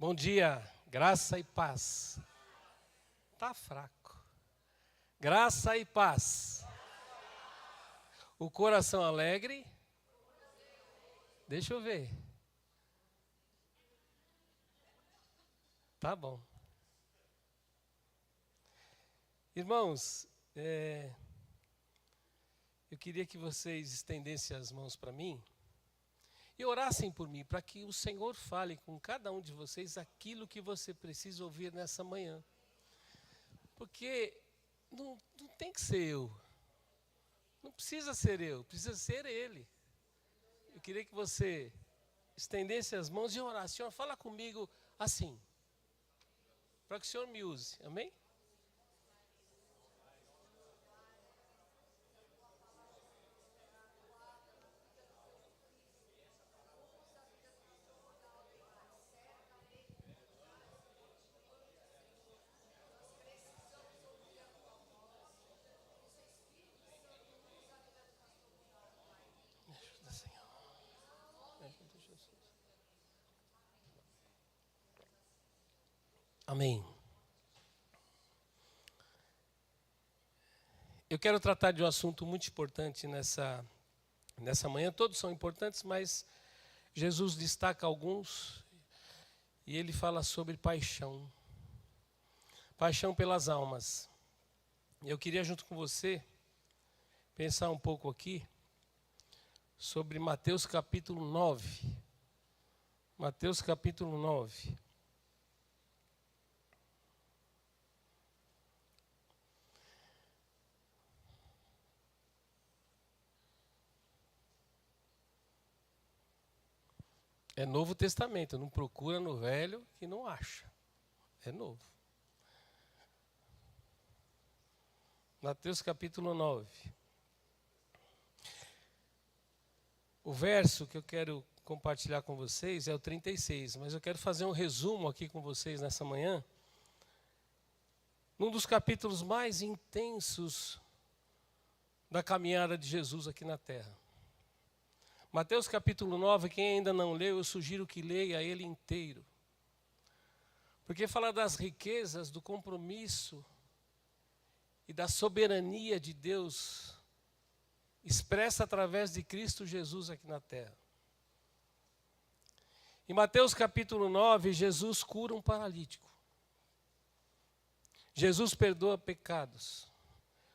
Bom dia, graça e paz. Tá fraco. Graça e paz. O coração alegre. Deixa eu ver. Tá bom. Irmãos, eu queria que vocês estendessem as mãos para mim e orassem por mim, para que o Senhor fale com cada um de vocês aquilo que você precisa ouvir nessa manhã. Porque não tem que ser eu. Não precisa ser eu, precisa ser Ele. Eu queria que você estendesse as mãos e orasse. Senhor, fala comigo assim, para que o Senhor me use. Amém? Amém. Eu quero tratar de um assunto muito importante nessa manhã. Todos são importantes, mas Jesus destaca alguns e ele fala sobre paixão. Paixão pelas almas. Eu queria, junto com você, pensar um pouco aqui sobre Mateus capítulo 9. Mateus capítulo 9. É Novo Testamento, não procura no Velho que não acha. É novo. Mateus capítulo 9. O verso que eu quero compartilhar com vocês é o 36, mas eu quero fazer um resumo aqui com vocês nessa manhã. Num dos capítulos mais intensos da caminhada de Jesus aqui na terra. Mateus capítulo 9, quem ainda não leu, eu sugiro que leia ele inteiro. Porque fala das riquezas, do compromisso e da soberania de Deus expressa através de Cristo Jesus aqui na terra. Em Mateus capítulo 9, Jesus cura um paralítico. Jesus perdoa pecados.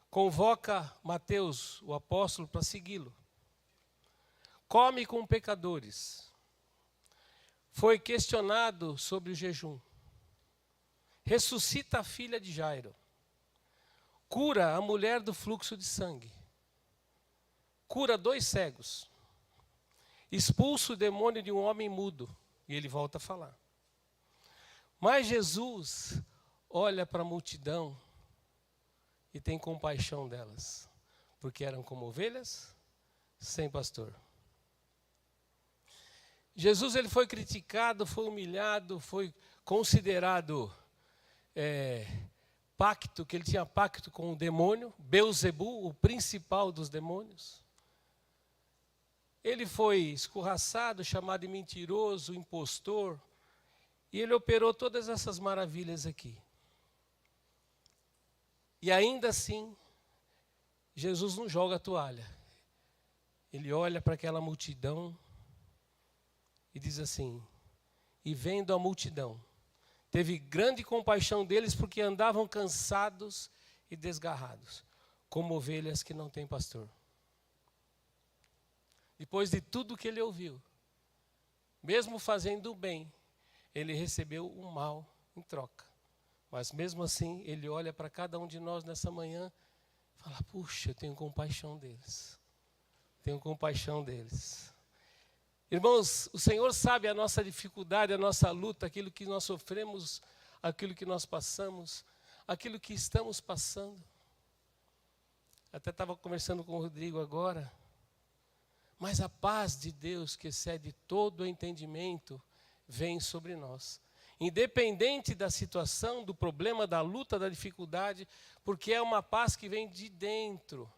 Convoca Mateus, o apóstolo, para segui-lo. Come com pecadores. Foi questionado sobre o jejum. Ressuscita a filha de Jairo. Cura a mulher do fluxo de sangue. Cura 2 cegos. Expulsa o demônio de um homem mudo. E ele volta a falar. Mas Jesus olha para a multidão e tem compaixão delas. Porque eram como ovelhas sem pastor. Jesus ele foi criticado, foi humilhado, foi considerado pacto, que ele tinha pacto com o demônio, Belzebu, o principal dos demônios. Ele foi escorraçado, chamado de mentiroso, impostor, e ele operou todas essas maravilhas aqui. E ainda assim, Jesus não joga a toalha. Ele olha para aquela multidão e diz assim, e vendo a multidão, teve grande compaixão deles porque andavam cansados e desgarrados, como ovelhas que não têm pastor. Depois de tudo que ele ouviu, mesmo fazendo o bem, ele recebeu o mal em troca. Mas mesmo assim, ele olha para cada um de nós nessa manhã e fala, puxa, eu tenho compaixão deles. Tenho compaixão deles. Irmãos, o Senhor sabe a nossa dificuldade, a nossa luta, aquilo que nós sofremos, aquilo que nós passamos, aquilo que estamos passando. Até estava conversando com o Rodrigo agora. Mas a paz de Deus, que excede todo o entendimento, vem sobre nós. Independente da situação, do problema, da luta, da dificuldade, porque é uma paz que vem de dentro.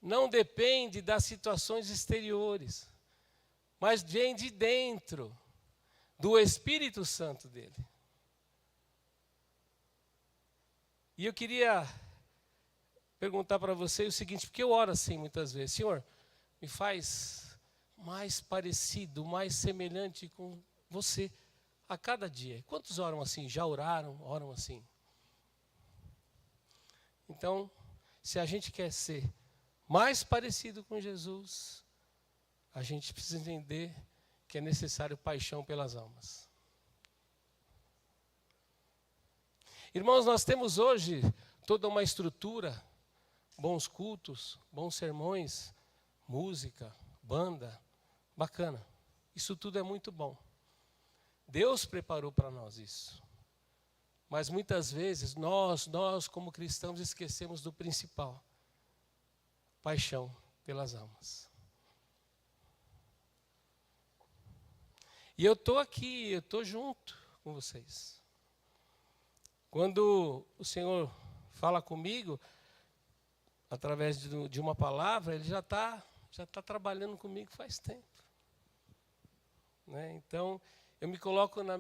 Não depende das situações exteriores, mas vem de dentro. do Espírito Santo dele. E eu queria perguntar para você o seguinte, porque eu oro assim muitas vezes: Senhor, me faz mais parecido, mais semelhante com você a cada dia. Quantos oram assim? Já oraram? Oram assim? Então, se a gente quer ser mais parecido com Jesus, a gente precisa entender que é necessário paixão pelas almas. Irmãos, nós temos hoje toda uma estrutura, bons cultos, bons sermões, música, banda, bacana. Isso tudo é muito bom. Deus preparou para nós isso. Mas muitas vezes nós como cristãos esquecemos do principal: paixão pelas almas. E eu estou aqui, eu estou junto com vocês. Quando o Senhor fala comigo, através de uma palavra, Ele já tá trabalhando comigo faz tempo. Né? Então, eu me coloco no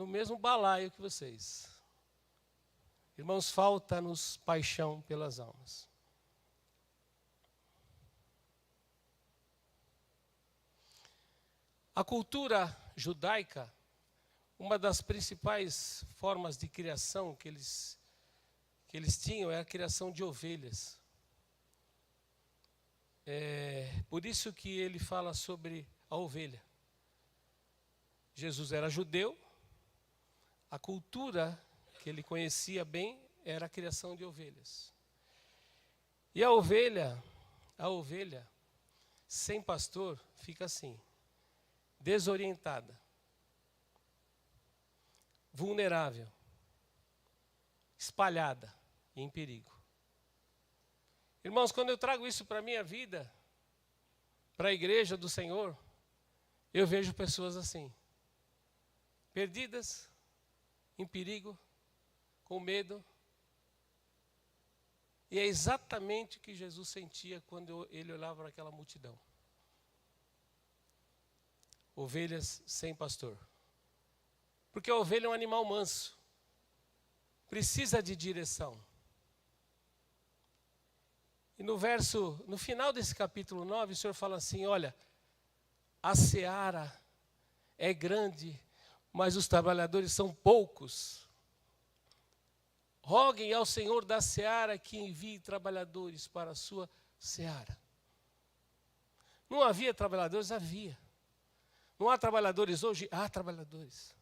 mesmo balaio que vocês. Irmãos, falta-nos paixão pelas almas. A cultura judaica, uma das principais formas de criação que eles tinham é a criação de ovelhas. Por isso que ele fala sobre a ovelha. Jesus era judeu, a cultura que ele conhecia bem era a criação de ovelhas. E a ovelha sem pastor fica assim, desorientada, vulnerável, espalhada e em perigo. Irmãos, quando eu trago isso para a minha vida, para a igreja do Senhor, eu vejo pessoas assim, perdidas, em perigo, com medo. E é exatamente o que Jesus sentia quando ele olhava para aquela multidão. Ovelhas sem pastor. Porque a ovelha é um animal manso. Precisa de direção. E no final desse capítulo 9, o Senhor fala assim: olha, a seara é grande, mas os trabalhadores são poucos. Roguem ao Senhor da seara que envie trabalhadores para a sua seara. Não havia trabalhadores? Havia. Não há trabalhadores hoje? Há trabalhadores.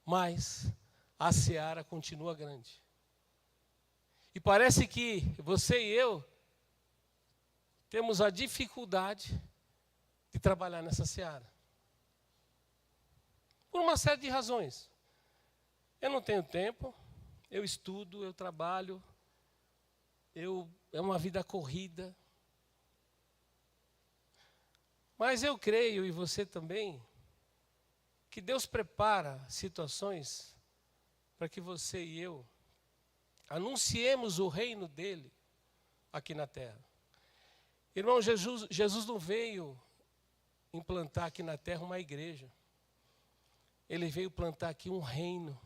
Mas a seara continua grande. E parece que você e eu temos a dificuldade de trabalhar nessa seara. Por uma série de razões. Eu não tenho tempo, eu estudo, eu trabalho, é uma vida corrida. Mas eu creio, e você também, que Deus prepara situações para que você e eu anunciemos o reino dele aqui na terra. Irmão, Jesus não veio implantar aqui na terra uma igreja. Ele veio plantar aqui um reino.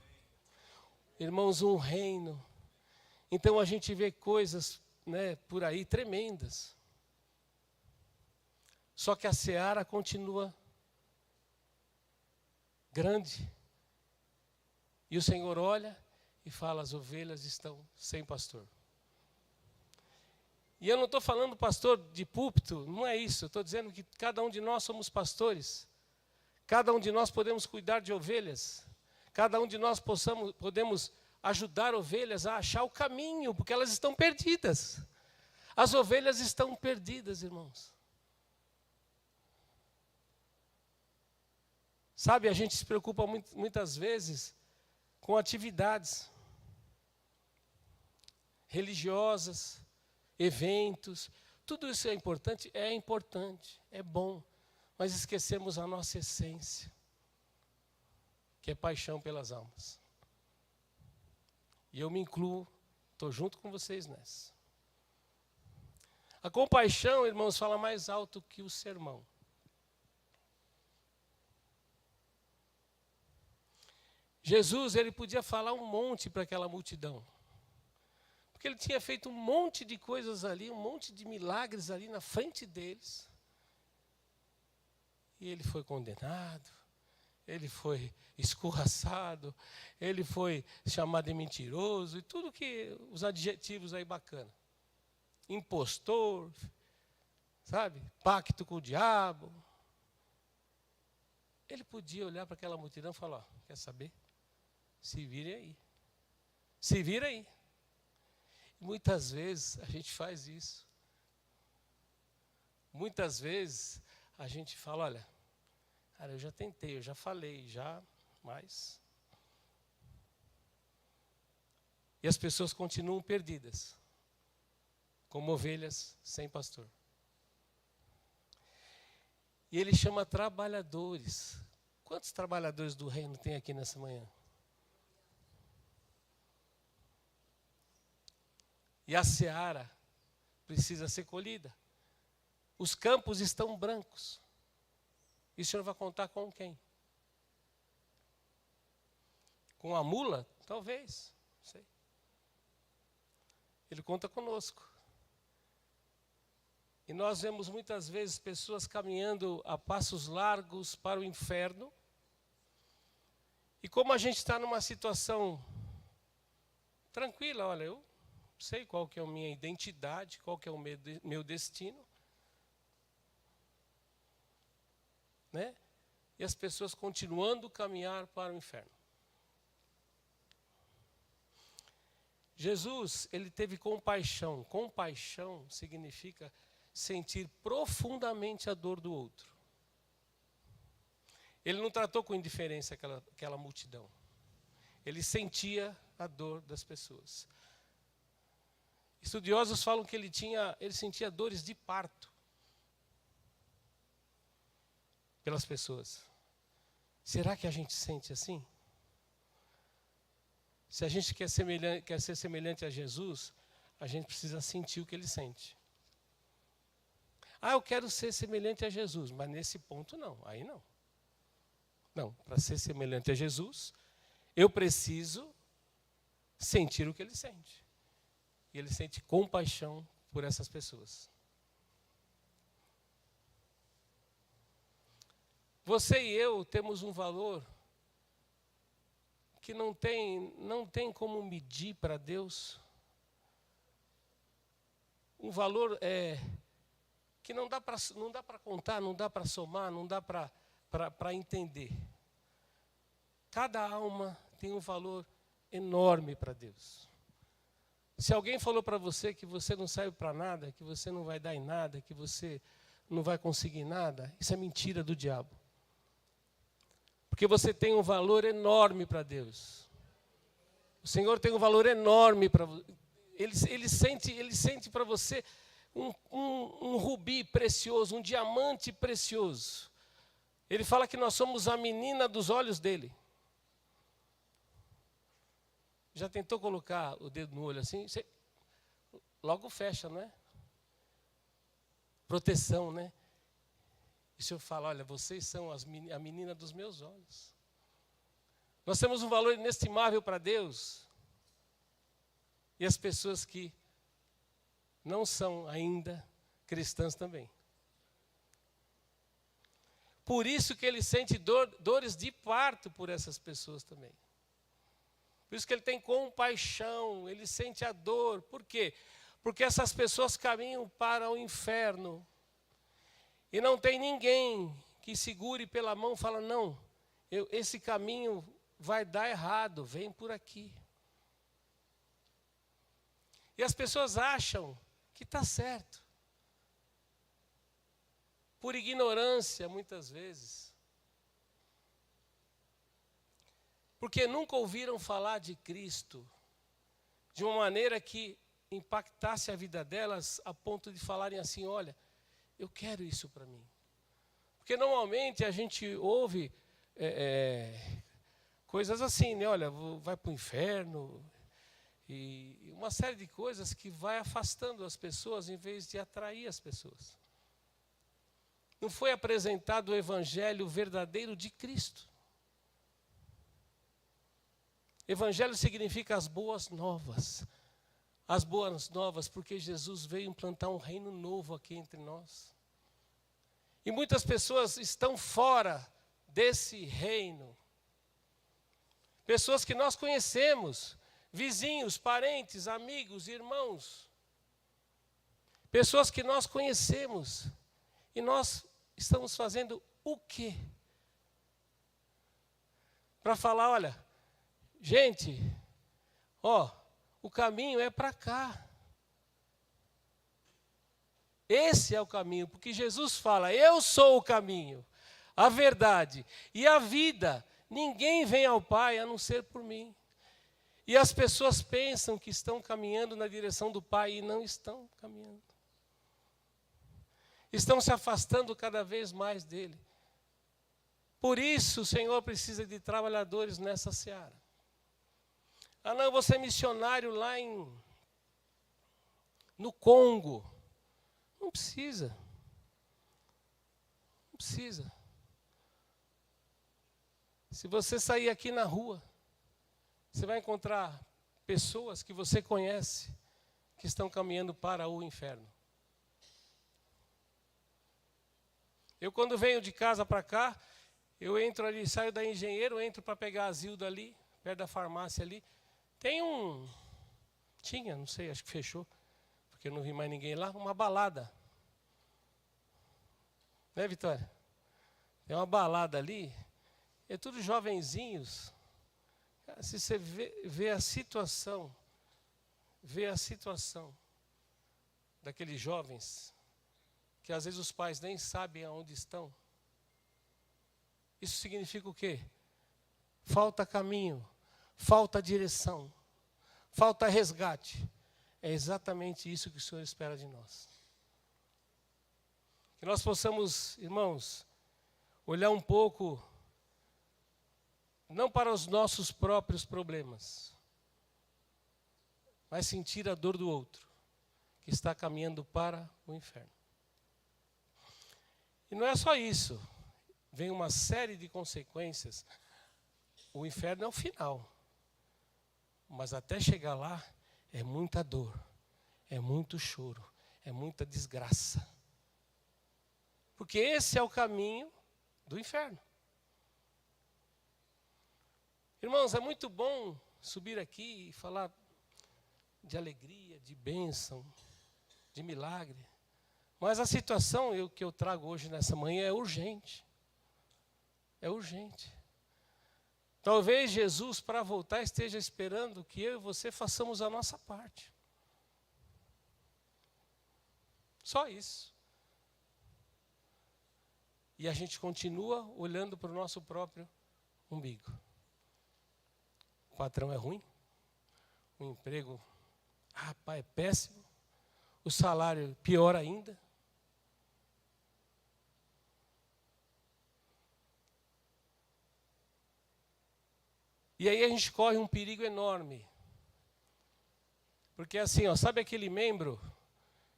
Irmãos, um reino. Então a gente vê coisas, né, por aí tremendas. Só que a seara continua grande. E o Senhor olha e fala: as ovelhas estão sem pastor. E eu não estou falando pastor de púlpito, não é isso. Eu estou dizendo que cada um de nós somos pastores. Cada um de nós podemos cuidar de ovelhas. Cada um de nós podemos ajudar ovelhas a achar o caminho, porque elas estão perdidas. As ovelhas estão perdidas, irmãos. Sabe, a gente se preocupa muitas vezes com atividades religiosas, eventos. Tudo isso é importante, é bom. Mas esquecemos a nossa essência, que é paixão pelas almas. E eu me incluo, estou junto com vocês nessa. A compaixão, irmãos, fala mais alto que o sermão. Jesus, ele podia falar um monte para aquela multidão. Porque ele tinha feito um monte de coisas ali, um monte de milagres ali na frente deles. E ele foi condenado, ele foi escorraçado, ele foi chamado de mentiroso, e tudo que os adjetivos aí bacana. Impostor, sabe? Pacto com o diabo. Ele podia olhar para aquela multidão e falar, ó, quer saber? Se vire aí. Se vira aí. Muitas vezes a gente faz isso. Muitas vezes a gente fala, olha, cara, eu já tentei, eu já falei, mas... E as pessoas continuam perdidas, como ovelhas sem pastor. E ele chama trabalhadores. Quantos trabalhadores do reino tem aqui nessa manhã? E a seara precisa ser colhida. Os campos estão brancos. E o Senhor vai contar com quem? Com a mula? Talvez, não sei. Ele conta conosco. E nós vemos muitas vezes pessoas caminhando a passos largos para o inferno. E como a gente está numa situação tranquila, olha, eu sei qual que é a minha identidade, qual que é o meu destino. Né? E as pessoas continuando a caminhar para o inferno. Jesus, ele teve compaixão. Compaixão significa sentir profundamente a dor do outro. Ele não tratou com indiferença aquela multidão. Ele sentia a dor das pessoas. Estudiosos falam que ele sentia dores de parto pelas pessoas. Será que a gente sente assim? Se a gente quer ser semelhante a Jesus, a gente precisa sentir o que ele sente. Ah, eu quero ser semelhante a Jesus, mas nesse ponto não, aí não. Não, para ser semelhante a Jesus, eu preciso sentir o que ele sente. E ele sente compaixão por essas pessoas. Você e eu temos um valor que não tem como medir para Deus. Um valor que não dá para contar, não dá para somar, não dá para entender. Cada alma tem um valor enorme para Deus. Se alguém falou para você que você não serve para nada, que você não vai dar em nada, que você não vai conseguir nada, isso é mentira do diabo. Porque você tem um valor enorme para Deus. O Senhor tem um valor enorme para você. Ele sente para você um rubi precioso, um diamante precioso. Ele fala que nós somos a menina dos olhos dele. Já tentou colocar o dedo no olho assim? Você logo fecha, não é? Proteção, né? E o Senhor fala, olha, vocês são a menina dos meus olhos. Nós temos um valor inestimável para Deus. E as pessoas que não são ainda cristãs também. Por isso que ele sente dores de parto por essas pessoas também. Por isso que ele tem compaixão, ele sente a dor. Por quê? Porque essas pessoas caminham para o inferno. E não tem ninguém que segure pela mão e fala, não, esse caminho vai dar errado, vem por aqui. E as pessoas acham que está certo. Por ignorância, muitas vezes. Porque nunca ouviram falar de Cristo de uma maneira que impactasse a vida delas a ponto de falarem assim, olha, eu quero isso para mim. Porque normalmente a gente ouve coisas assim, né? Olha, vai para o inferno, e uma série de coisas que vai afastando as pessoas em vez de atrair as pessoas. Não foi apresentado o evangelho verdadeiro de Cristo. Evangelho significa as boas novas. As boas novas, porque Jesus veio implantar um reino novo aqui entre nós. E muitas pessoas estão fora desse reino. Pessoas que nós conhecemos, vizinhos, parentes, amigos, irmãos. Pessoas que nós conhecemos. E nós estamos fazendo o quê? Para falar, olha, gente, o caminho é para cá. Esse é o caminho, porque Jesus fala, eu sou o caminho, a verdade e a vida. Ninguém vem ao Pai a não ser por mim. E as pessoas pensam que estão caminhando na direção do Pai e não estão caminhando. Estão se afastando cada vez mais dele. Por isso o Senhor precisa de trabalhadores nessa seara. Ah, não, eu vou ser missionário lá no Congo. Não precisa. Não precisa. Se você sair aqui na rua, você vai encontrar pessoas que você conhece que estão caminhando para o inferno. Eu, quando venho de casa para cá, eu entro ali, saio da Engenheiro, entro para pegar a Zilda ali, perto da farmácia ali. Tem não sei, acho que fechou, porque eu não vi mais ninguém lá, uma balada. Né, Vitória? Tem uma balada ali, é tudo jovenzinhos. Se você vê a situação daqueles jovens, que às vezes os pais nem sabem aonde estão. Isso significa o quê? Falta caminho, falta direção, falta resgate. É exatamente isso que o Senhor espera de nós. Que nós possamos, irmãos, olhar um pouco, não para os nossos próprios problemas, mas sentir a dor do outro, que está caminhando para o inferno. E não é só isso, vem uma série de consequências. O inferno é o final, mas até chegar lá é muita dor, é muito choro, é muita desgraça. Porque esse é o caminho do inferno. Irmãos, é muito bom subir aqui e falar de alegria, de bênção, de milagre. Mas a situação que eu trago hoje nessa manhã é urgente. É urgente. Talvez Jesus, para voltar, esteja esperando que eu e você façamos a nossa parte. Só isso. E a gente continua olhando para o nosso próprio umbigo. O patrão é ruim, o emprego, rapaz, é péssimo, o salário pior ainda. E aí a gente corre um perigo enorme. Porque assim, sabe aquele membro?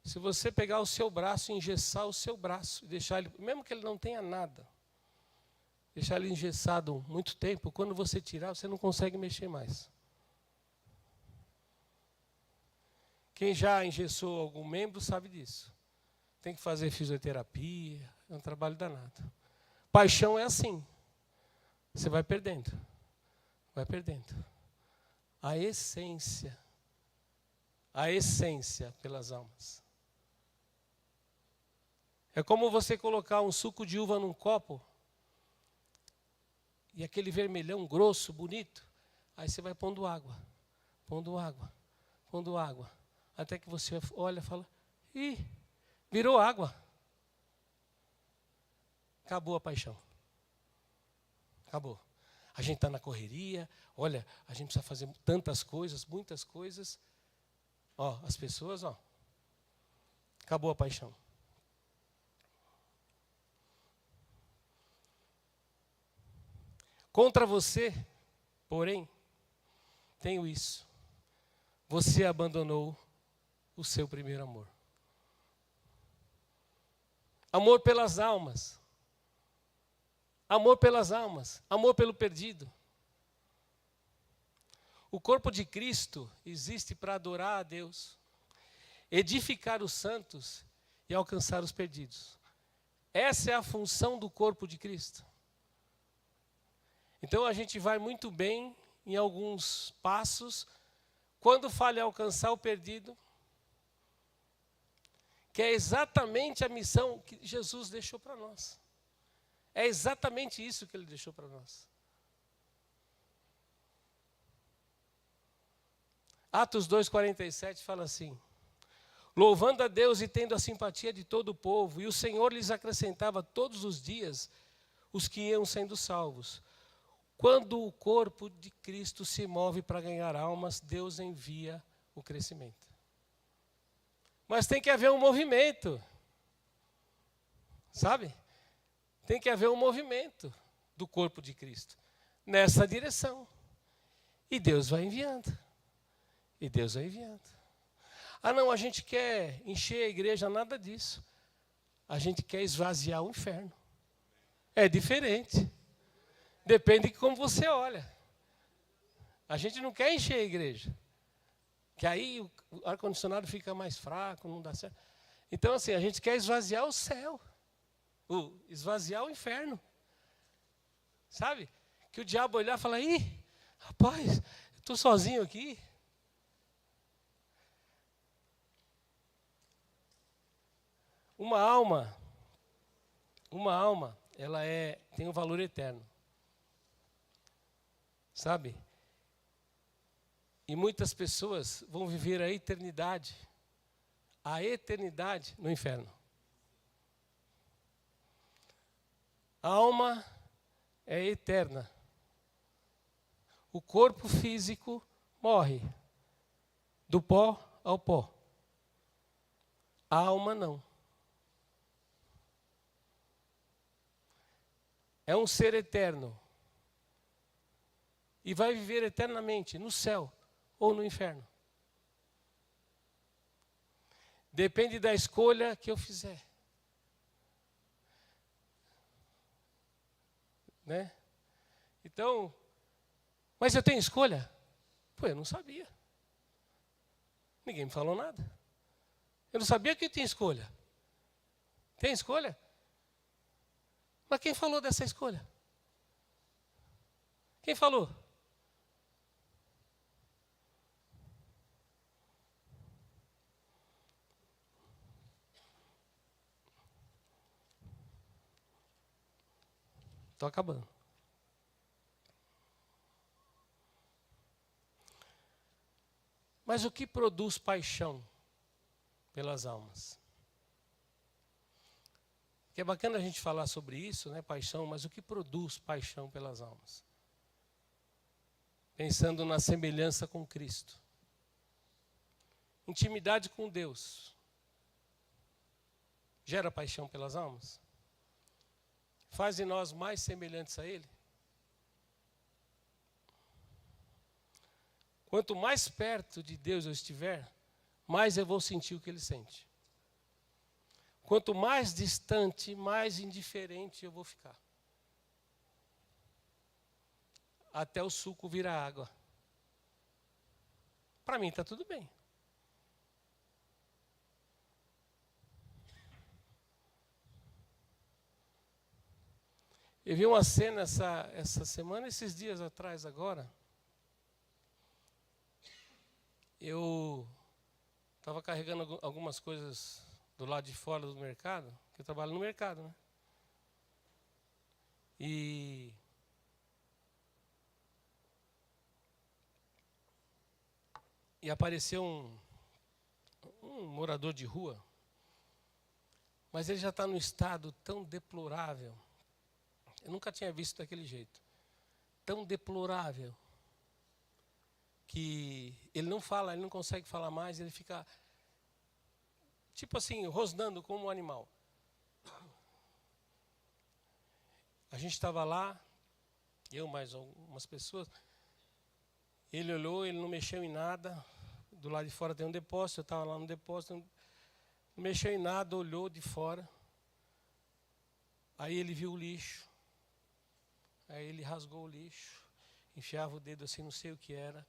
Se você pegar o seu braço e engessar o seu braço, e deixar ele, mesmo que ele não tenha nada, deixar ele engessado muito tempo, quando você tirar, você não consegue mexer mais. Quem já engessou algum membro sabe disso. Tem que fazer fisioterapia, é um trabalho danado. Paixão é assim. Você vai perdendo. Vai perdendo. A essência pelas almas. É como você colocar um suco de uva num copo e aquele vermelhão grosso, bonito, aí você vai pondo água, pondo água, pondo água, até que você olha e fala, ih, virou água. Acabou a paixão. Acabou. A gente está na correria, olha, a gente precisa fazer tantas coisas, muitas coisas. As pessoas, acabou a paixão. Contra você, porém, tenho isso. Você abandonou o seu primeiro amor. Amor pelas almas. Amor pelas almas. Amor pelo perdido. O corpo de Cristo existe para adorar a Deus, edificar os santos e alcançar os perdidos. Essa é a função do corpo de Cristo. Então a gente vai muito bem em alguns passos, quando fala em alcançar o perdido, que é exatamente a missão que Jesus deixou para nós. É exatamente isso que ele deixou para nós. Atos 2,47 fala assim: louvando a Deus e tendo a simpatia de todo o povo, e o Senhor lhes acrescentava todos os dias os que iam sendo salvos. Quando o corpo de Cristo se move para ganhar almas, Deus envia o crescimento. Mas tem que haver um movimento, sabe? Tem que haver um movimento do corpo de Cristo nessa direção. E Deus vai enviando. E Deus vai enviando. Ah, não, a gente quer encher a igreja, nada disso. A gente quer esvaziar o inferno. É diferente. Depende de como você olha. A gente não quer encher a igreja. Que aí o ar-condicionado fica mais fraco, não dá certo. Então, assim, a gente quer esvaziar o céu. Esvaziar o inferno. Sabe? Que o diabo olhar e falar: ih, rapaz, eu estou sozinho aqui. Uma alma, ela tem um valor eterno. Sabe? E muitas pessoas vão viver a eternidade no inferno. A alma é eterna. O corpo físico morre, do pó ao pó. A alma não. É um ser eterno. E vai viver eternamente no céu ou no inferno. Depende da escolha que eu fizer. Né? Então, mas eu tenho escolha? Pô, eu não sabia. Ninguém me falou nada. Eu não sabia que tinha escolha. Tem escolha? Mas quem falou dessa escolha? Quem falou? Estou acabando. Mas o que produz paixão pelas almas? Que é bacana a gente falar sobre isso, né, paixão, mas o que produz paixão pelas almas? Pensando na semelhança com Cristo. Intimidade com Deus. Gera paixão pelas almas? Faz de nós mais semelhantes a Ele? Quanto mais perto de Deus eu estiver, mais eu vou sentir o que Ele sente. Quanto mais distante, mais indiferente eu vou ficar. Até o suco virar água. Para mim está tudo bem. Eu vi uma cena essa semana, esses dias atrás agora. Eu estava carregando algumas coisas do lado de fora do mercado, que eu trabalho no mercado, né? E apareceu um morador de rua, mas ele já está num estado tão deplorável. Eu nunca tinha visto daquele jeito. Tão deplorável. Que ele não fala, ele não consegue falar mais, ele fica, tipo assim, rosnando como um animal. A gente estava lá, eu mais algumas pessoas, ele olhou, ele não mexeu em nada, do lado de fora tem um depósito, eu estava lá no depósito, não mexeu em nada, olhou de fora, aí ele viu o lixo, aí ele rasgou o lixo, enfiava o dedo assim, não sei o que era,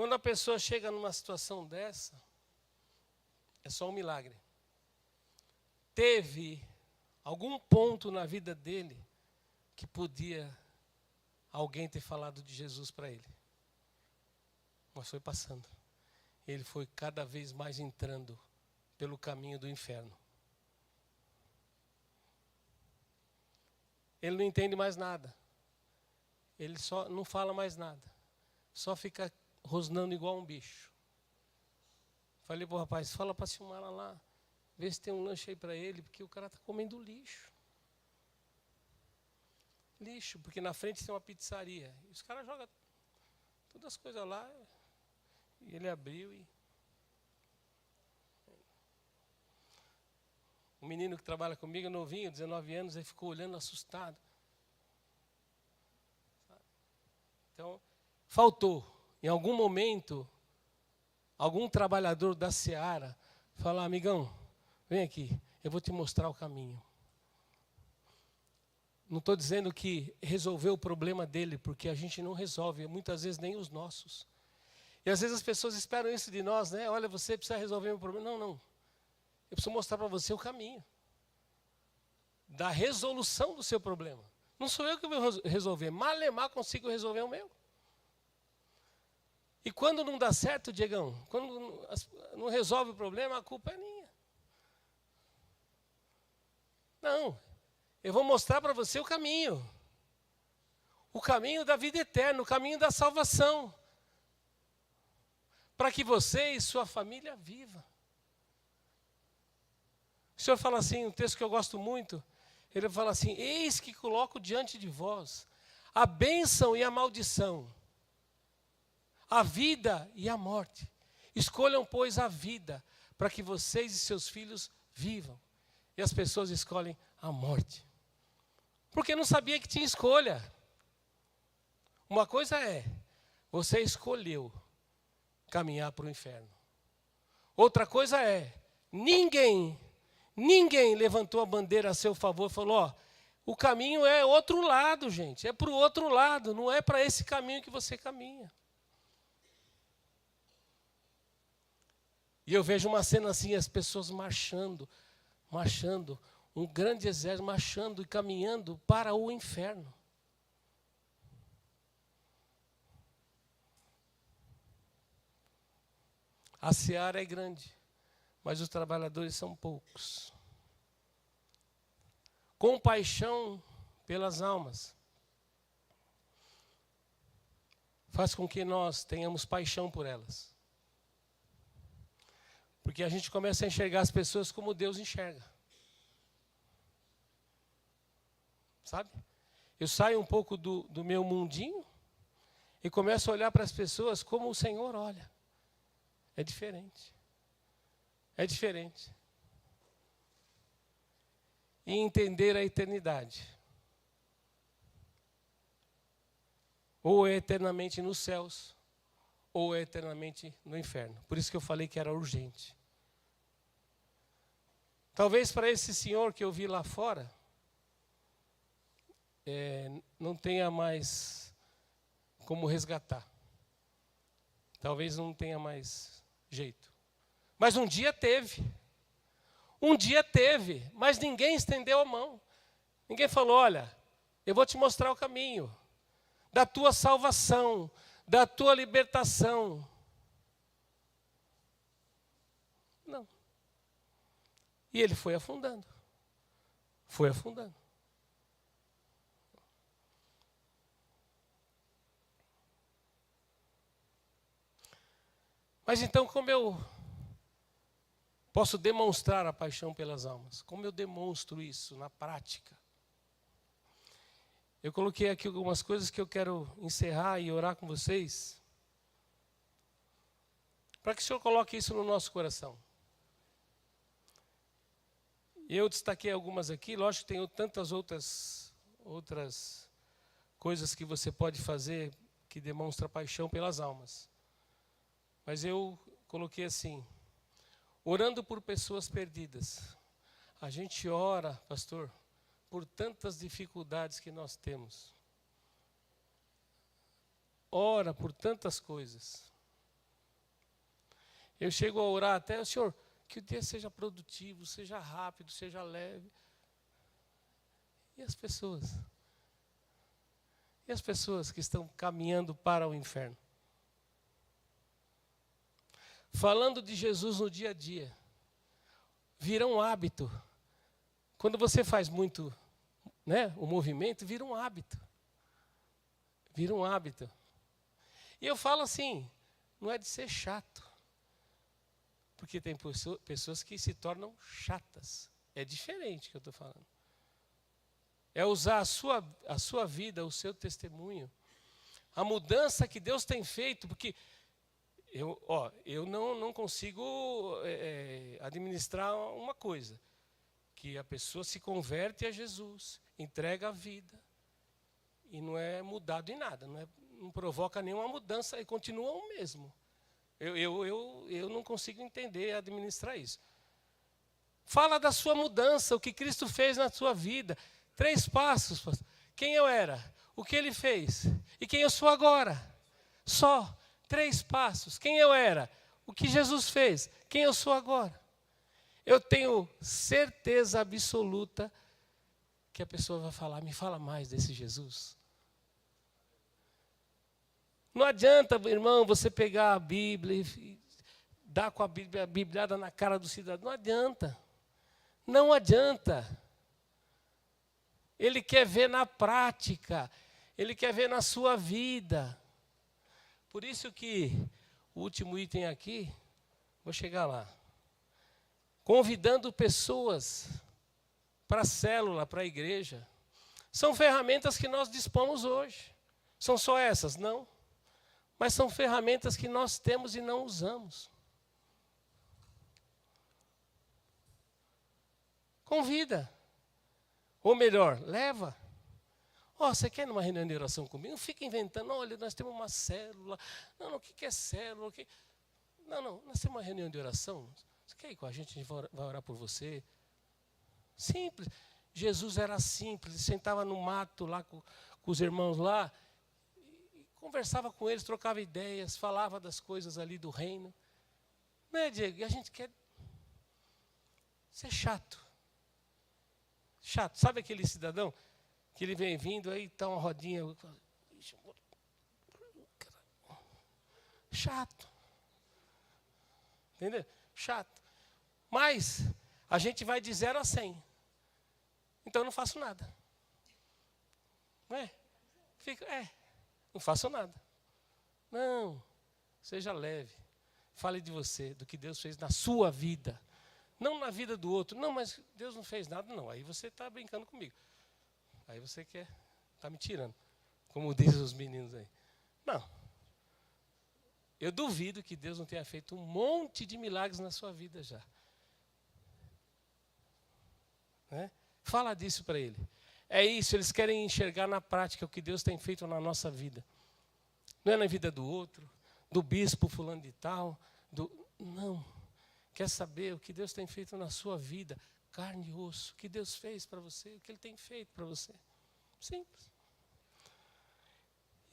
Quando a pessoa chega numa situação dessa, é só um milagre. Teve algum ponto na vida dele que podia alguém ter falado de Jesus para ele. Mas foi passando. Ele foi cada vez mais entrando pelo caminho do inferno. Ele não entende mais nada. Ele só não fala mais nada. Só fica rosnando igual um bicho. Falei para o rapaz, fala para a Silmara lá, vê se tem um lanche aí para ele, porque o cara está comendo lixo. Lixo, porque na frente tem uma pizzaria. E os caras jogam todas as coisas lá. E ele abriu e... Um menino que trabalha comigo, novinho, 19 anos, ele ficou olhando assustado. Então, faltou, em algum momento, algum trabalhador da Seara falar, amigão, vem aqui, eu vou te mostrar o caminho. Não estou dizendo que resolveu o problema dele, porque a gente não resolve, muitas vezes nem os nossos. E às vezes as pessoas esperam isso de nós, né? Olha, você precisa resolver o meu problema. Não, não. Eu preciso mostrar para você o caminho da resolução do seu problema. Não sou eu que vou resolver, malemar consigo resolver o meu. E quando não dá certo, Diegão, quando não resolve o problema, a culpa é minha. Não, eu vou mostrar para você o caminho da vida eterna, o caminho da salvação, para que você e sua família vivam. O Senhor fala assim, um texto que eu gosto muito, ele fala assim, eis que coloco diante de vós a bênção e a maldição, a vida e a morte. Escolham, pois, a vida, para que vocês e seus filhos vivam. E as pessoas escolhem a morte. Porque não sabia que tinha escolha. Uma coisa é, você escolheu caminhar para o inferno. Outra coisa é, ninguém levantou a bandeira a seu favor e falou, ó, o caminho é outro lado, gente. É para o outro lado, não é para esse caminho que você caminha. E eu vejo uma cena assim, as pessoas marchando, um grande exército marchando e caminhando para o inferno. A seara é grande, mas os trabalhadores são poucos. Compaixão pelas almas faz com que nós tenhamos paixão por elas. Porque a gente começa a enxergar as pessoas como Deus enxerga. Sabe? Eu saio um pouco do meu mundinho e começo a olhar para as pessoas como o Senhor olha. É diferente. É diferente. E entender a eternidade. Ou é eternamente nos céus, ou é eternamente no inferno. Por isso que eu falei que era urgente. Talvez para esse senhor que eu vi lá fora, não tenha mais como resgatar. Talvez não tenha mais jeito. Mas um dia teve. Um dia teve, mas ninguém estendeu a mão. Ninguém falou, olha, eu vou te mostrar o caminho da tua salvação, da tua libertação. Não. E ele foi afundando. Foi afundando. Mas então, como eu posso demonstrar a paixão pelas almas? Como eu demonstro isso na prática? Eu coloquei aqui algumas coisas que eu quero encerrar e orar com vocês, para que o Senhor coloque isso no nosso coração. Eu destaquei algumas aqui, lógico que tem tantas outras coisas que você pode fazer que demonstra paixão pelas almas. Mas eu coloquei assim, orando por pessoas perdidas. A gente ora, pastor, por tantas dificuldades que nós temos. Ora por tantas coisas. Eu chego a orar até, Senhor, que o dia seja produtivo, seja rápido, seja leve. E as pessoas? E as pessoas que estão caminhando para o inferno? Falando de Jesus no dia a dia, vira um hábito. Quando você faz muito, o movimento, vira um hábito. Vira um hábito. E eu falo assim, não é de ser chato. Porque tem pessoas que se tornam chatas. É diferente que eu estou falando. É usar a sua vida, o seu testemunho. A mudança que Deus tem feito, porque eu não consigo administrar uma coisa. Que a pessoa se converte a Jesus, entrega a vida, e não é mudado em nada, não provoca nenhuma mudança e continua o mesmo. Eu não consigo entender, administrar isso. Fala da sua mudança, o que Cristo fez na sua vida. 3 passos. Quem eu era, o que Ele fez e quem eu sou agora. Só 3 passos. Quem eu era, o que Jesus fez, quem eu sou agora. Eu tenho certeza absoluta que a pessoa vai falar, me fala mais desse Jesus. Não adianta, irmão, você pegar a Bíblia e dar com a Bibliada na cara do cidadão. Não adianta. Não adianta. Ele quer ver na prática. Ele quer ver na sua vida. Por isso que o último item aqui, vou chegar lá. Convidando pessoas para a célula, para a igreja. São ferramentas que nós dispomos hoje. São só essas? Não. Mas são ferramentas que nós temos e não usamos. Convida. Ou melhor, leva. Você quer ir numa reunião de oração comigo? Não fica inventando, olha, nós temos uma célula. Não, o que é célula? Não, nós temos uma reunião de oração. Você quer ir com a gente vai orar por você? Simples. Jesus era simples, ele sentava no mato lá com os irmãos lá, e conversava com eles, trocava ideias, falava das coisas ali do reino. Não é, Diego? E a gente quer ser chato. Chato. Sabe aquele cidadão que ele vem vindo, aí está uma rodinha. Chato. Entendeu? Chato. Mas a gente vai de 0 a 100. Então eu não faço nada. Não é? Não faço nada. Não, seja leve. Fale de você, do que Deus fez na sua vida. Não na vida do outro. Não, mas Deus não fez nada, não. Aí você está brincando comigo. Aí você está me tirando. Como dizem os meninos aí. Não. Eu duvido que Deus não tenha feito um monte de milagres na sua vida já. Fala disso para ele. É isso, eles querem enxergar na prática o que Deus tem feito na nossa vida. Não é na vida do outro, do bispo fulano de tal. Não. Quer saber o que Deus tem feito na sua vida, carne e osso, o que Deus fez para você, o que Ele tem feito para você. Simples.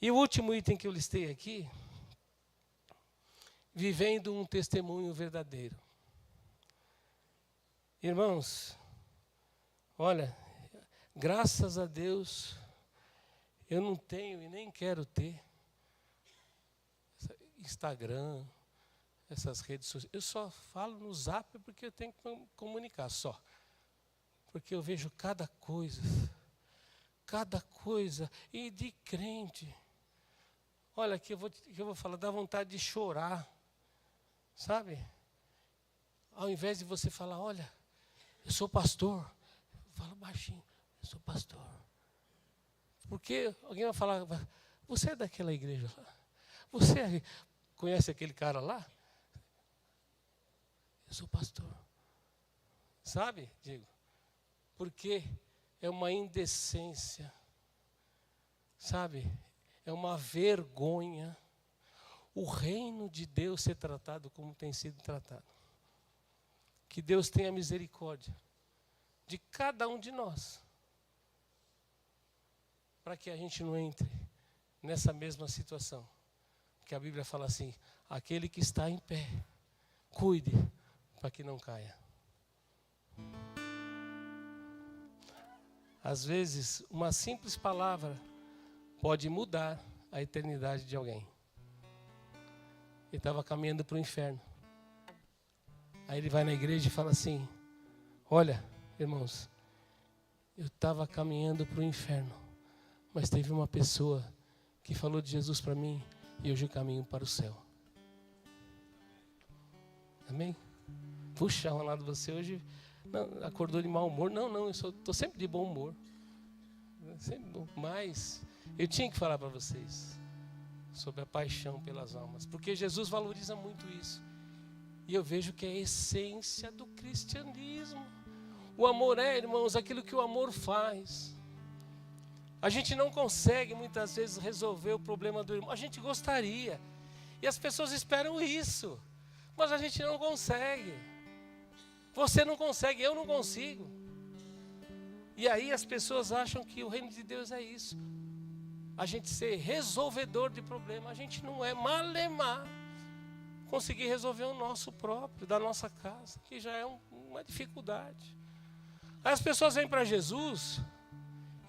E o último item que eu listei aqui, vivendo um testemunho verdadeiro. Irmãos, olha, graças a Deus, eu não tenho e nem quero ter Instagram, essas redes sociais. Eu só falo no Zap porque eu tenho que comunicar, só. Porque eu vejo cada coisa, e de crente. Olha, aqui eu vou falar, dá vontade de chorar, sabe? Ao invés de você falar, olha, eu sou pastor, fala baixinho, eu sou pastor. Porque alguém vai falar, você é daquela igreja lá? Você conhece aquele cara lá? Eu sou pastor. Sabe, Diego? Porque é uma indecência. Sabe? É uma vergonha o reino de Deus ser tratado como tem sido tratado. Que Deus tenha misericórdia de cada um de nós. Para que a gente não entre nessa mesma situação. Porque a Bíblia fala assim, aquele que está em pé, Cuide para que não caia. Às vezes, uma simples palavra pode mudar a eternidade de alguém. Ele estava caminhando para o inferno. Aí ele vai na igreja e fala assim: olha, irmãos, eu estava caminhando para o inferno, mas teve uma pessoa que falou de Jesus para mim e hoje eu caminho para o céu. Amém? Puxa, Ronaldo, você hoje não, acordou de mau humor. Não, eu estou sempre de bom humor. Mas eu tinha que falar para vocês sobre a paixão pelas almas, porque Jesus valoriza muito isso. E eu vejo que é a essência do cristianismo. O amor irmãos, aquilo que o amor faz. A gente não consegue muitas vezes resolver o problema do irmão. A gente gostaria. E as pessoas esperam isso. Mas a gente não consegue. Você não consegue, eu não consigo. E aí as pessoas acham que o reino de Deus é isso. A gente ser resolvedor de problema. A gente não é malemar. Conseguir resolver o nosso próprio, da nossa casa, que já é uma dificuldade. Aí as pessoas vêm para Jesus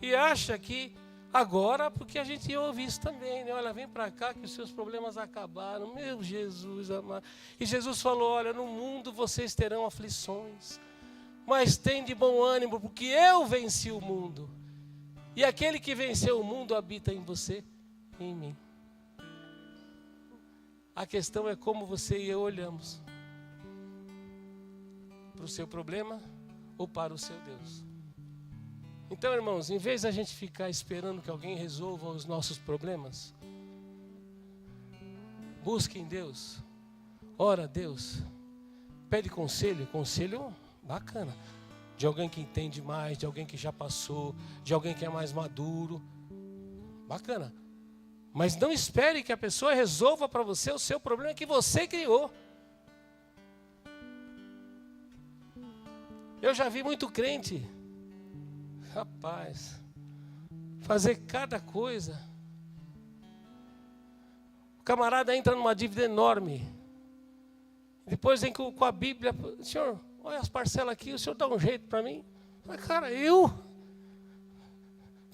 e acham que agora, porque a gente ouve isso também, né? Olha, vem para cá que os seus problemas acabaram. Meu Jesus amado. E Jesus falou, olha, no mundo vocês terão aflições, mas tem de bom ânimo, porque eu venci o mundo. E aquele que venceu o mundo habita em você e em mim. A questão é como você e eu olhamos para o seu problema ou para o seu Deus. Então, irmãos, em vez da gente ficar esperando que alguém resolva os nossos problemas, busque em Deus, ora a Deus, pede conselho bacana, de alguém que entende mais, de alguém que já passou, de alguém que é mais maduro, bacana. Mas não espere que a pessoa resolva para você o seu problema que você criou. Eu já vi muito crente, rapaz, fazer cada coisa. O camarada entra numa dívida enorme. Depois vem com a Bíblia, senhor, olha as parcelas aqui, o senhor dá um jeito para mim? Mas, cara,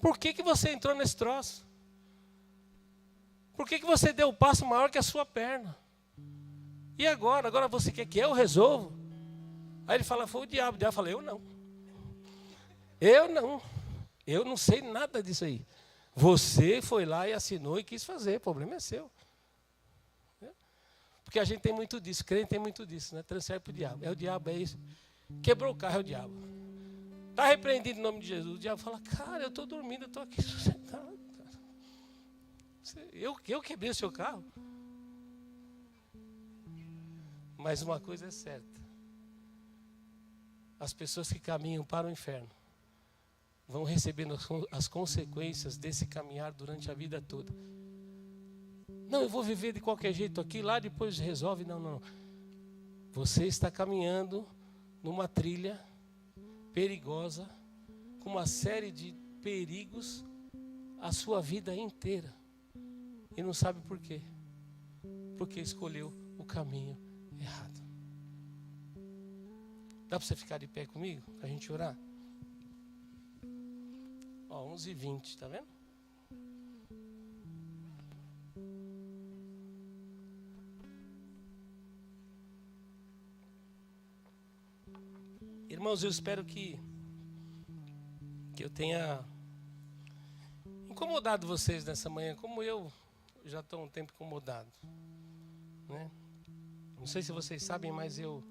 por que você entrou nesse troço? Por que você deu um passo maior que a sua perna? E agora? Agora você quer que eu resolvo? Aí ele fala, foi o diabo. O diabo fala, eu não. Eu não sei nada disso aí. Você foi lá e assinou e quis fazer. O problema é seu. Porque a gente tem muito disso. Crente tem muito disso, né? Transfere para o diabo. É o diabo, é isso. Quebrou o carro, é o diabo. Está repreendido em nome de Jesus. O diabo fala, cara, eu estou dormindo, eu estou aqui sossegado. Eu quebrei o seu carro. Mas uma coisa é certa. As pessoas que caminham para o inferno vão recebendo as consequências desse caminhar durante a vida toda. Não, eu vou viver de qualquer jeito aqui, lá depois resolve. Não. Você está caminhando numa trilha perigosa, com uma série de perigos a sua vida inteira. E não sabe por quê. Porque escolheu o caminho errado. Dá para você ficar de pé comigo? Para a gente orar? Ó, 11h20, tá vendo? Irmãos, eu espero que eu tenha incomodado vocês nessa manhã, como eu já estou um tempo incomodado, né? Não sei se vocês sabem, mas eu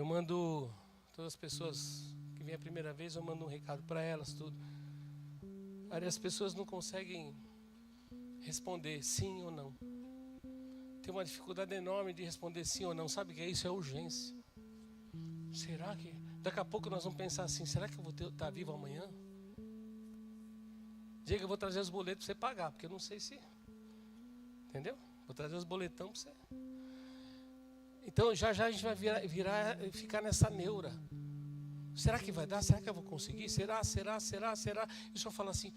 mando todas as pessoas que vêm a primeira vez, eu mando um recado para elas, tudo. Aí as pessoas não conseguem responder sim ou não. Tem uma dificuldade enorme de responder sim ou não. Sabe o que é isso? É urgência. Será que... Daqui a pouco nós vamos pensar assim, será que eu vou estar vivo amanhã? Diga, eu vou trazer os boletos para você pagar, porque eu não sei se... Entendeu? Vou trazer os boletão para você. Então já a gente vai ficar nessa neura. Será que vai dar? Será que eu vou conseguir? Será? E o Senhor fala assim,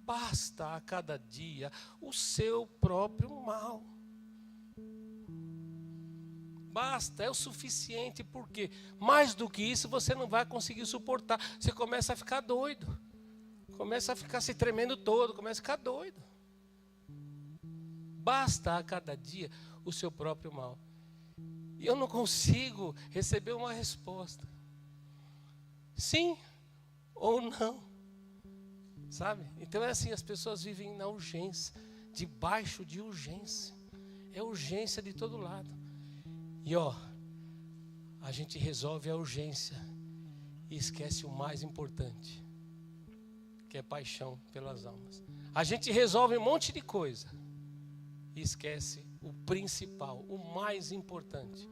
basta a cada dia o seu próprio mal. Basta, é o suficiente, porque mais do que isso você não vai conseguir suportar. Você começa a ficar doido, começa a ficar se tremendo todo, começa a ficar doido. Basta a cada dia o seu próprio mal. E eu não consigo receber uma resposta. Sim ou não. Sabe? Então é assim, as pessoas vivem na urgência, debaixo de urgência. É urgência de todo lado. E a gente resolve a urgência e esquece o mais importante, que é paixão pelas almas. A gente resolve um monte de coisa e esquece o principal, o mais importante,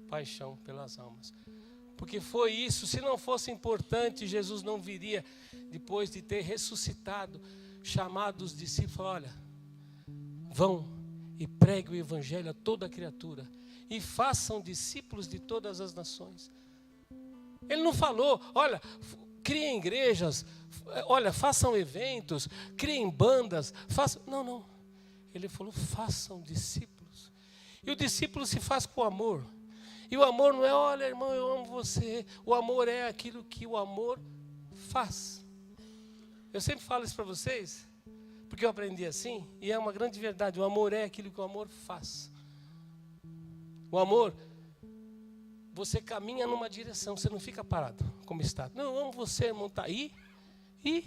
paixão pelas almas. Porque foi isso, se não fosse importante, Jesus não viria, depois de ter ressuscitado, chamado os discípulos, olha, vão e preguem o evangelho a toda criatura e façam discípulos de todas as nações. Ele não falou, olha, criem igrejas, olha, façam eventos, criem bandas, façam... Não. Ele falou, façam discípulos. E o discípulo se faz com amor. E o amor não é, olha, irmão, eu amo você. O amor é aquilo que o amor faz. Eu sempre falo isso para vocês, porque eu aprendi assim, e é uma grande verdade. O amor é aquilo que o amor faz. O amor, você caminha numa direção, você não fica parado como está. Não, eu amo você, irmão, está aí. E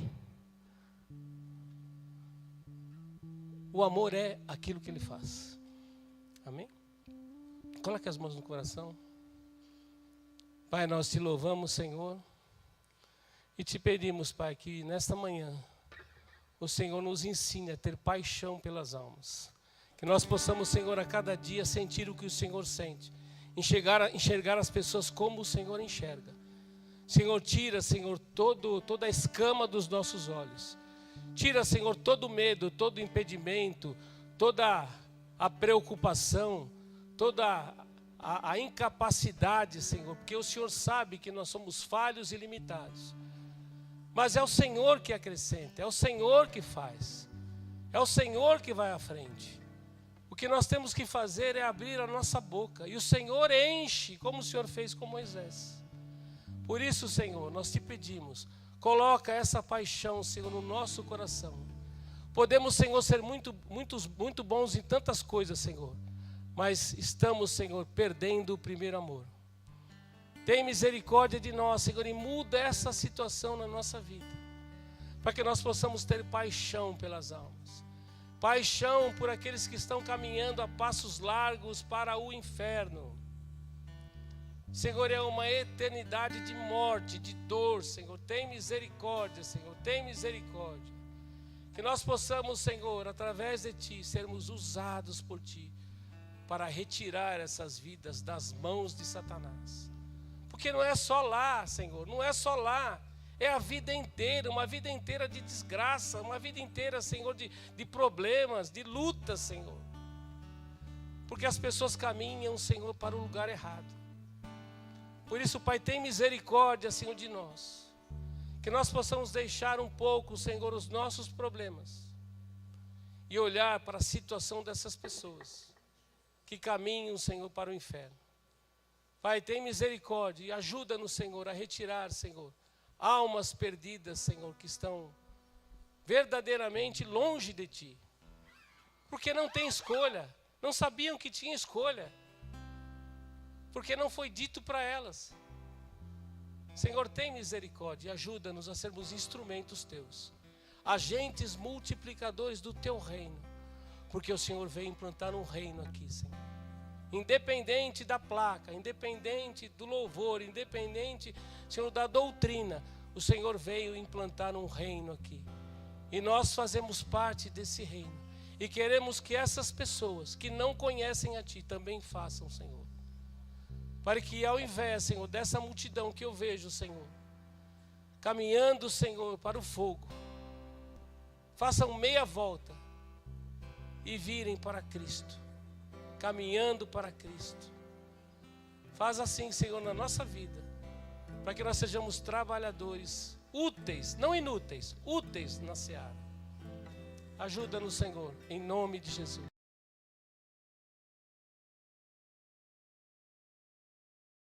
o amor é aquilo que ele faz. Amém? Coloque as mãos no coração. Pai, nós te louvamos, Senhor, e te pedimos, Pai, que nesta manhã o Senhor nos ensine a ter paixão pelas almas. Que nós possamos, Senhor, a cada dia sentir o que o Senhor sente. Enxergar as pessoas como o Senhor enxerga. Senhor, tira, Senhor, toda a escama dos nossos olhos. Tira, Senhor, todo o medo, todo o impedimento, toda a preocupação, toda a incapacidade, Senhor, porque o Senhor sabe que nós somos falhos e limitados. Mas é o Senhor que acrescenta, é o Senhor que faz, é o Senhor que vai à frente. O que nós temos que fazer é abrir a nossa boca, e o Senhor enche, como o Senhor fez com Moisés. Por isso, Senhor, nós te pedimos, coloca essa paixão, Senhor, no nosso coração. Podemos, Senhor, ser muito bons em tantas coisas, Senhor, mas estamos, Senhor, perdendo o primeiro amor. Tem misericórdia de nós, Senhor, e muda essa situação na nossa vida, para que nós possamos ter paixão pelas almas, paixão por aqueles que estão caminhando a passos largos para o inferno. Senhor, é uma eternidade de morte, de dor, Senhor. Tem misericórdia, Senhor, tem misericórdia. Que nós possamos, Senhor, através de Ti, sermos usados por Ti, para retirar essas vidas das mãos de Satanás. Porque não é só lá, Senhor, não é só lá. É a vida inteira, uma vida inteira de desgraça, uma vida inteira, Senhor, de problemas, de lutas, Senhor. Porque as pessoas caminham, Senhor, para o lugar errado. Por isso, Pai, tem misericórdia, Senhor, de nós. Que nós possamos deixar um pouco, Senhor, os nossos problemas e olhar para a situação dessas pessoas que caminham, Senhor, para o inferno. Pai, tem misericórdia e ajuda-nos, Senhor, a retirar, Senhor, almas perdidas, Senhor, que estão verdadeiramente longe de Ti. Porque não tem escolha, não sabiam que tinha escolha. Porque não foi dito para elas. Senhor, tem misericórdia e ajuda-nos a sermos instrumentos Teus, agentes multiplicadores do Teu reino, porque o Senhor veio implantar um reino aqui, Senhor. Independente da placa, independente do louvor, independente, Senhor, da doutrina, o Senhor veio implantar um reino aqui. E nós fazemos parte desse reino. E queremos que essas pessoas que não conhecem a Ti também façam, Senhor. Para que ao invés, Senhor, dessa multidão que eu vejo, Senhor, caminhando, Senhor, para o fogo, façam meia volta e virem para Cristo, caminhando para Cristo. Faz assim, Senhor, na nossa vida, para que nós sejamos trabalhadores úteis, não inúteis, úteis na seara. Ajuda-nos, Senhor, em nome de Jesus.